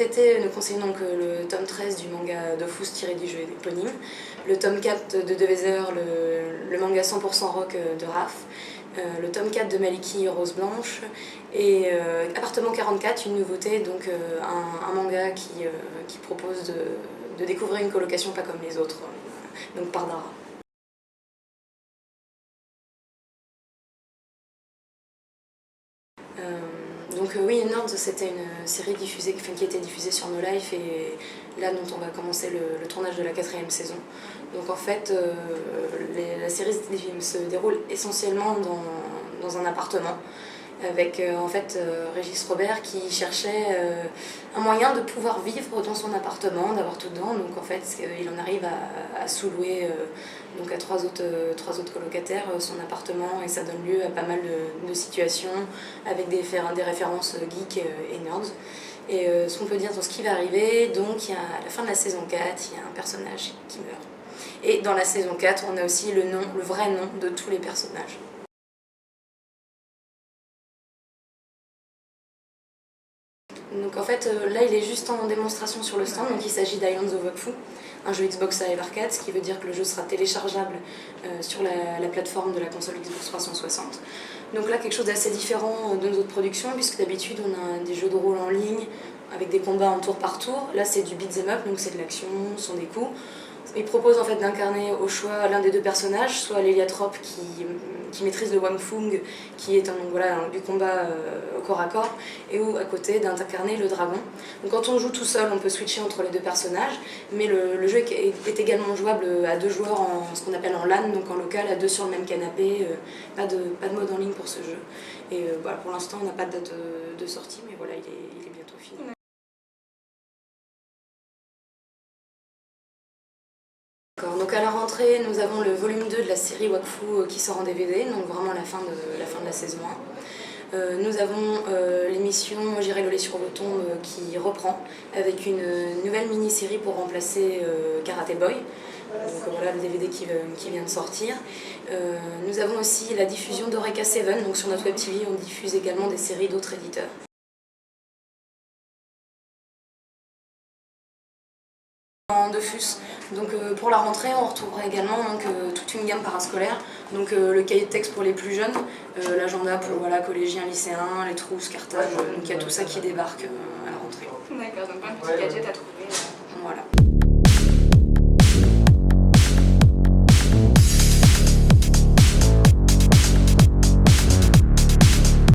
cet été, nous conseillons donc le tome 13 du manga Dofus tiré du jeu éponyme, le tome 4 de Devezer, le manga 100% rock de Raph, le tome 4 de Maliki Rose Blanche et Appartement 44, une nouveauté, donc un manga qui propose de découvrir une colocation pas comme les autres, donc par Dara. Donc oui, Nords, c'était une série diffusée, qui était diffusée sur No Life et là dont on va commencer le tournage de la 4e saison. Donc en fait, la série se déroule essentiellement dans un appartement avec en fait Régis Robert qui cherchait un moyen de pouvoir vivre dans son appartement, d'avoir tout dedans. Donc en fait, il en arrive à sous-louer donc à trois autres colocataires son appartement et ça donne lieu à pas mal de situations avec des références geeks et nerds. Et ce qu'on peut dire dans ce qui va arriver, donc à la fin de la saison 4, il y a un personnage qui meurt. Et dans la saison 4, on a aussi le vrai nom de tous les personnages. Donc en fait, là il est juste en démonstration sur le stand, donc il s'agit d'Islands of Wakfu, un jeu Xbox Live Arcade, ce qui veut dire que le jeu sera téléchargeable sur la plateforme de la console Xbox 360. Donc là quelque chose d'assez différent de nos autres productions, puisque d'habitude on a des jeux de rôle en ligne avec des combats en tour par tour. Là c'est du beat'em up, donc c'est de l'action, ce sont des coups. Il propose en fait d'incarner au choix l'un des deux personnages, soit l'Héliatrope qui maîtrise le Wang Fung, qui est du combat au corps à corps, et ou à côté d'incarner le dragon. Donc quand on joue tout seul, on peut switcher entre les deux personnages, mais le jeu est également jouable à 2 joueurs en ce qu'on appelle en LAN, donc en local, à 2 sur le même canapé, pas de mode en ligne pour ce jeu. Et voilà, pour l'instant on n'a pas de date de sortie, mais voilà, il est bientôt fini. Donc à la rentrée, nous avons le volume 2 de la série Wakfu qui sort en DVD, donc vraiment la fin de la saison 1. Nous avons l'émission J'irai le lait sur vos tombes qui reprend avec une nouvelle mini-série pour remplacer Karate Boy. Donc voilà le DVD qui vient de sortir. Nous avons aussi la diffusion d'Eureka 7, donc sur notre web TV on diffuse également des séries d'autres éditeurs. Dofus. Donc pour la rentrée, on retrouvera également toute une gamme parascolaire, donc le cahier de texte pour les plus jeunes, l'agenda pour collégiens, lycéens, les trousses, cartables, donc il y a tout ça qui débarque à la rentrée. D'accord, donc plein de petits gadgets à trouver. Voilà.